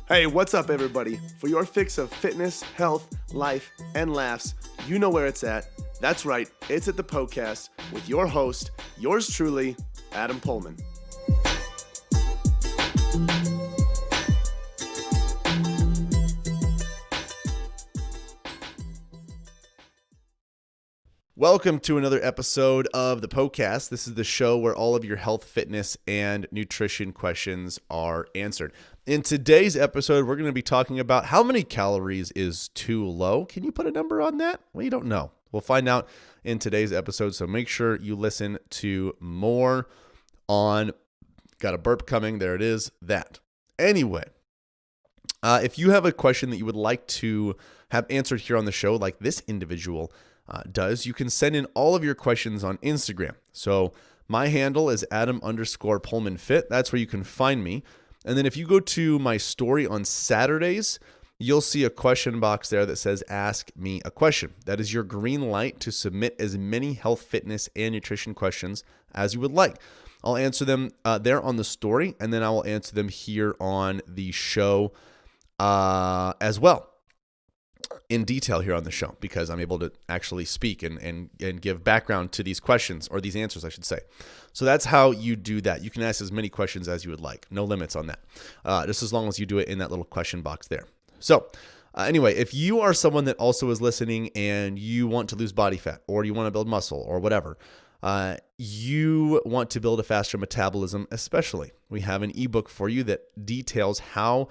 Hey, what's up, everybody? For your fix of fitness, health, life, and laughs, you know where it's at. That's right, it's at the Poecast with your host, yours truly, Adam Pullman. Welcome to another episode of the Poecast. This is the show where all of your health, fitness, and nutrition questions are answered. In today's episode, we're going to be talking about how many calories is too low. Can you put a number on that? Well, you don't know. We'll find out in today's episode, so make sure you listen to more on, got a burp coming, there it is, that. Anyway, if you have a question that you would like to have answered here on the show, like this individual does, you can send in all of your questions on Instagram. So my handle is Adam_PullmanFit. That's where you can find me. And then if you go to my story on Saturdays, you'll see a question box there that says ask me a question. That is your green light to submit as many health, fitness, and nutrition questions as you would like. I'll answer them there on the story, and then I will answer them here on the show as well, in detail here on the show, because I'm able to actually speak and give background to these questions, or these answers, I should say. So that's how you do that. You can ask as many questions as you would like. No limits on that, just as long as you do it in that little question box there. So anyway, if you are someone that also is listening and you want to lose body fat, or you want to build muscle, or whatever, you want to build a faster metabolism especially, we have an ebook for you that details how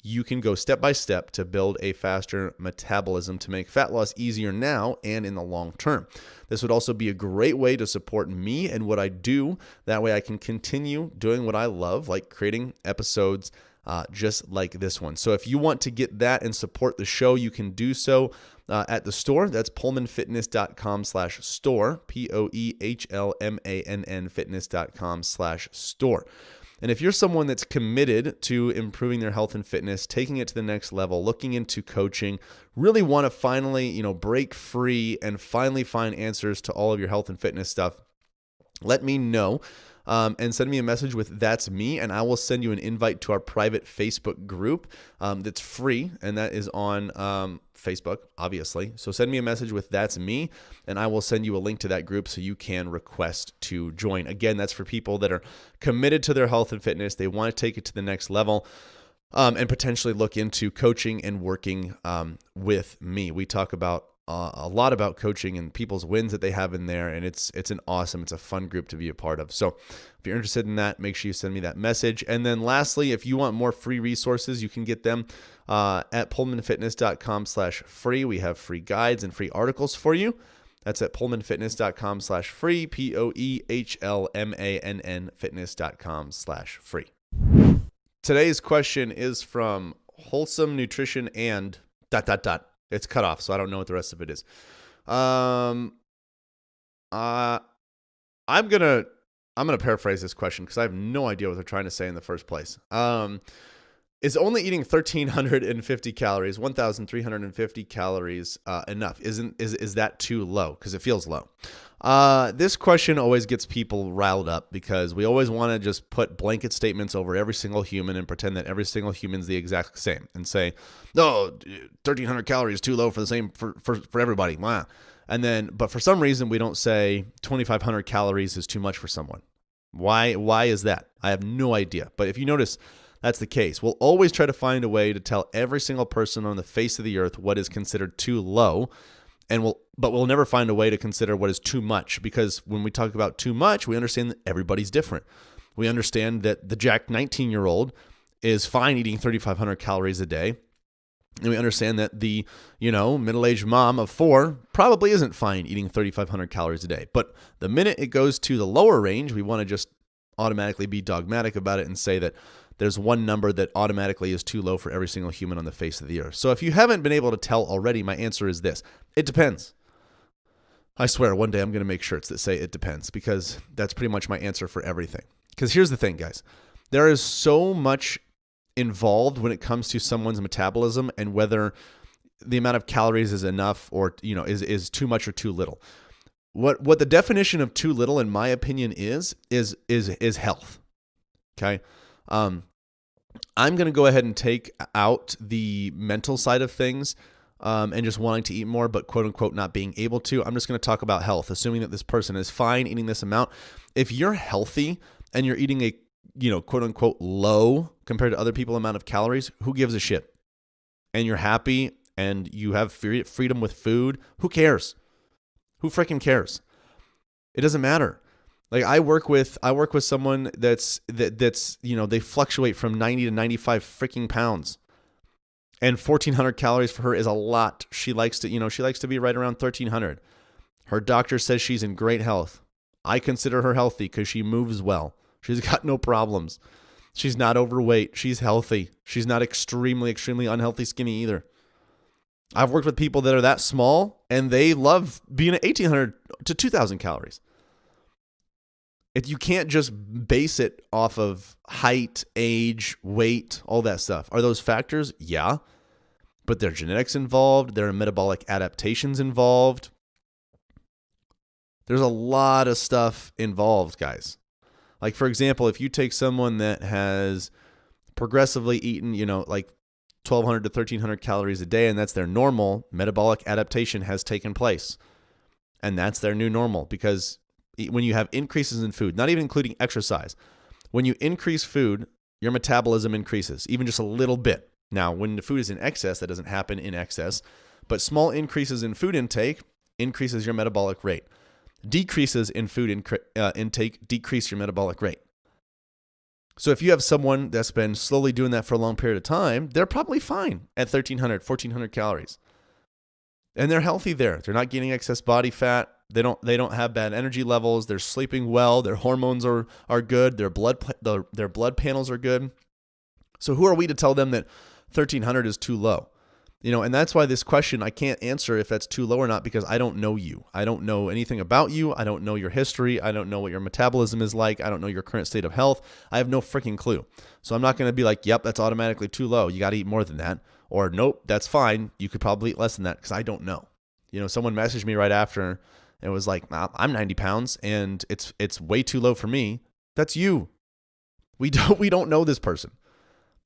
you can go step by step to build a faster metabolism to make fat loss easier now and in the long term. This would also be a great way to support me and what I do. That way I can continue doing what I love, like creating episodes just like this one. So if you want to get that and support the show, you can do so at the store. That's pullmanfitness.com/store, POEHLMANN fitness.com/store. And if you're someone that's committed to improving their health and fitness, taking it to the next level, looking into coaching, really want to finally, break free and finally find answers to all of your health and fitness stuff, let me know and send me a message with "That's me," and I will send you an invite to our private Facebook group that's free, and that is on Facebook, obviously. So send me a message with "That's me," and I will send you a link to that group so you can request to join. Again, that's for people that are committed to their health and fitness. They want to take it to the next level and potentially look into coaching and working with me. We talk about a lot about coaching and people's wins that they have in there, and it's a fun group to be a part of. So if you're interested in that, make sure you send me that message. And then lastly, if you want more free resources, you can get them at pullmanfitness.com/free. We have free guides and free articles for you. That's at pullmanfitness.com/free, POEHLMANN fitness.com/free. Today's question is from Wholesome Nutrition and ... It's cut off, so I don't know what the rest of it is. I'm gonna paraphrase this question because I have no idea what they're trying to say in the first place. Is only eating 1,350 calories, 1,350 calories enough? Is that too low? Because it feels low. This question always gets people riled up because we always want to just put blanket statements over every single human and pretend that every single human is the exact same and say, no, 1,300 calories is too low for the same for everybody. Wow. But for some reason we don't say 2,500 calories is too much for someone. Why is that? I have no idea. But if you notice, that's the case. We'll always try to find a way to tell every single person on the face of the earth what is considered too low, but we'll never find a way to consider what is too much, because when we talk about too much, we understand that everybody's different. We understand that the jacked 19-year-old is fine eating 3,500 calories a day, and we understand that the middle-aged mom of 4 probably isn't fine eating 3,500 calories a day. But the minute it goes to the lower range, we want to just automatically be dogmatic about it and say that there's one number that automatically is too low for every single human on the face of the earth. So if you haven't been able to tell already, my answer is this. It depends. I swear, one day I'm going to make shirts that say it depends, because that's pretty much my answer for everything. Because here's the thing, guys. There is so much involved when it comes to someone's metabolism and whether the amount of calories is enough or is too much or too little. What the definition of too little, in my opinion, is health. Okay. I'm going to go ahead and take out the mental side of things and just wanting to eat more, but quote unquote not being able to. I'm just going to talk about health, assuming that this person is fine eating this amount. If you're healthy and you're eating a, quote unquote low compared to other people amount of calories, who gives a shit? And you're happy and you have freedom with food, who cares? Who freaking cares? It doesn't matter. Like I work with someone that's they fluctuate from 90 to 95 freaking pounds. And 1,400 calories for her is a lot. She likes to be right around 1,300. Her doctor says she's in great health. I consider her healthy because she moves well. She's got no problems. She's not overweight. She's healthy. She's not extremely, extremely unhealthy skinny either. I've worked with people that are that small and they love being at 1,800 to 2,000 calories. You can't just base it off of height, age, weight, all that stuff. Are those factors? Yeah. But there are genetics involved. There are metabolic adaptations involved. There's a lot of stuff involved, guys. Like, for example, if you take someone that has progressively eaten, like 1,200 to 1,300 calories a day, and that's their normal, metabolic adaptation has taken place. And that's their new normal, because when you have increases in food, not even including exercise, when you increase food, your metabolism increases, even just a little bit. Now, when the food is in excess, that doesn't happen in excess, but small increases in food intake increases your metabolic rate. Decreases in food intake decrease your metabolic rate. So if you have someone that's been slowly doing that for a long period of time, they're probably fine at 1,300, 1,400 calories. And they're healthy there. They're not gaining excess body fat. They don't have bad energy levels. They're sleeping well. Their hormones are good. Their blood panels are good. So who are we to tell them that 1,300 is too low? And that's why this question, I can't answer if that's too low or not, because I don't know you. I don't know anything about you. I don't know your history. I don't know what your metabolism is like. I don't know your current state of health. I have no freaking clue. So I'm not going to be like, yep, that's automatically too low. You got to eat more than that. Or nope, that's fine. You could probably eat less than that, because I don't know. Someone messaged me right after and was like, nah, I'm 90 pounds and it's way too low for me. That's you. We don't know this person.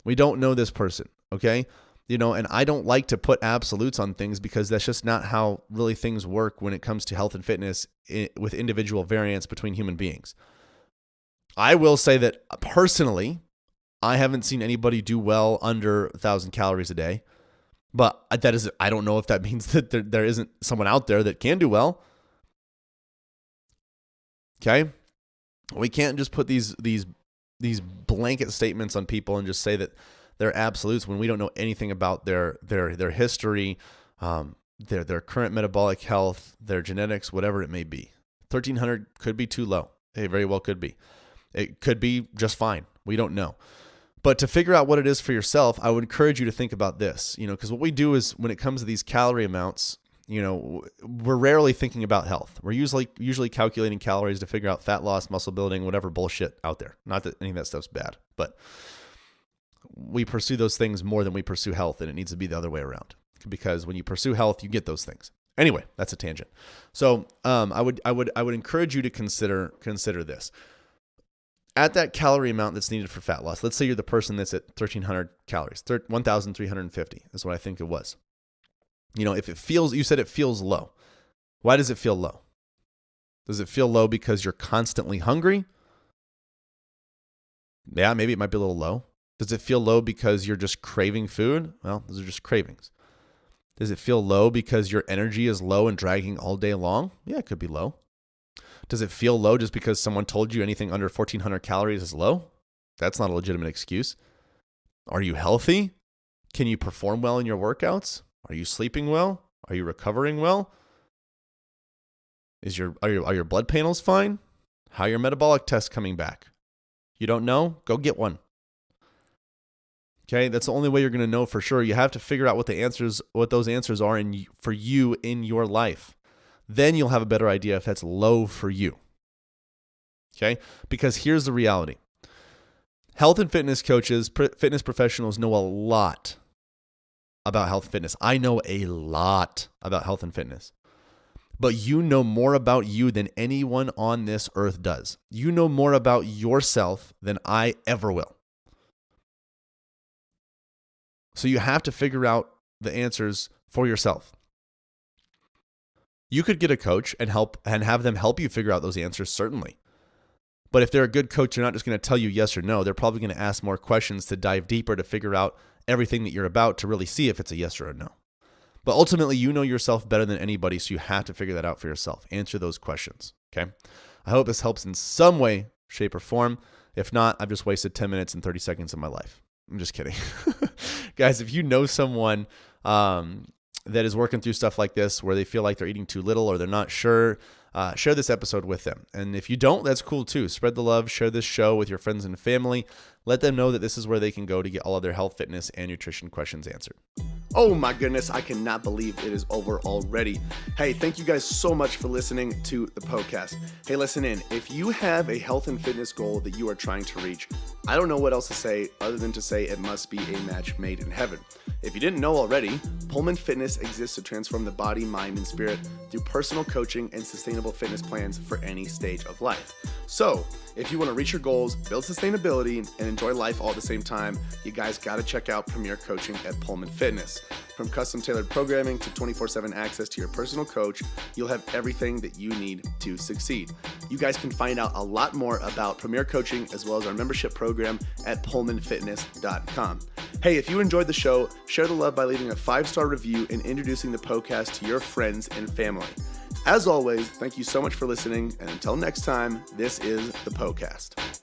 We don't know this person. Okay. And I don't like to put absolutes on things, because that's just not how really things work when it comes to health and fitness with individual variance between human beings. I will say that personally, I haven't seen anybody do well under 1,000 calories a day, but I don't know if that means that there isn't someone out there that can do well. Okay. We can't just put these blanket statements on people and just say that they're absolutes when we don't know anything about their history, their current metabolic health, their genetics, whatever it may be. 1,300 could be too low. It very well could be. It could be just fine. We don't know. But to figure out what it is for yourself, I would encourage you to think about this, because what we do is, when it comes to these calorie amounts, we're rarely thinking about health. We're usually calculating calories to figure out fat loss, muscle building, whatever bullshit out there. Not that any of that stuff's bad, but we pursue those things more than we pursue health, and it needs to be the other way around, because when you pursue health, you get those things. Anyway, that's a tangent. So I would encourage you to consider this. At that calorie amount that's needed for fat loss, let's say you're the person that's at 1,300 calories, 1,350 is what I think it was. If you said it feels low. Why does it feel low? Does it feel low because you're constantly hungry? Yeah, maybe it might be a little low. Does it feel low because you're just craving food? Well, those are just cravings. Does it feel low because your energy is low and dragging all day long? Yeah, it could be low. Does it feel low just because someone told you anything under 1,400 calories is low? That's not a legitimate excuse. Are you healthy? Can you perform well in your workouts? Are you sleeping well? Are you recovering well? Are your blood panels fine? How are your metabolic tests coming back? You don't know? Go get one. Okay, that's the only way you're going to know for sure. You have to figure out what those answers are for you in your life. Then you'll have a better idea if that's low for you. Okay, because here's the reality. Health and fitness coaches, fitness professionals know a lot about health and fitness. I know a lot about health and fitness. But you know more about you than anyone on this earth does. You know more about yourself than I ever will. So you have to figure out the answers for yourself. You could get a coach and have them help you figure out those answers, certainly. But if they're a good coach, they're not just going to tell you yes or no. They're probably going to ask more questions to dive deeper to figure out everything that you're about to really see if it's a yes or a no. But ultimately, you know yourself better than anybody, so you have to figure that out for yourself. Answer those questions, okay? I hope this helps in some way, shape, or form. If not, I've just wasted 10 minutes and 30 seconds of my life. I'm just kidding. Guys, if you know someone that is working through stuff like this where they feel like they're eating too little or they're not sure, share this episode with them. And if you don't, that's cool too. Spread the love, share this show with your friends and family. Let them know that this is where they can go to get all of their health, fitness, and nutrition questions answered. Oh my goodness, I cannot believe it is over already. Hey, thank you guys so much for listening to the Poecast. Hey, listen in. If you have a health and fitness goal that you are trying to reach, I don't know what else to say other than to say it must be a match made in heaven. If you didn't know already, Pullman Fitness exists to transform the body, mind, and spirit through personal coaching and sustainable fitness plans for any stage of life. So, if you want to reach your goals, build sustainability, and enjoy life all at the same time, you guys got to check out Premier Coaching at Pullman Fitness. From custom-tailored programming to 24/7 access to your personal coach, you'll have everything that you need to succeed. You guys can find out a lot more about Premier Coaching as well as our membership program at pullmanfitness.com. Hey, if you enjoyed the show, share the love by leaving a 5-star review and introducing the Poecast to your friends and family. As always, thank you so much for listening, and until next time, this is the Poecast.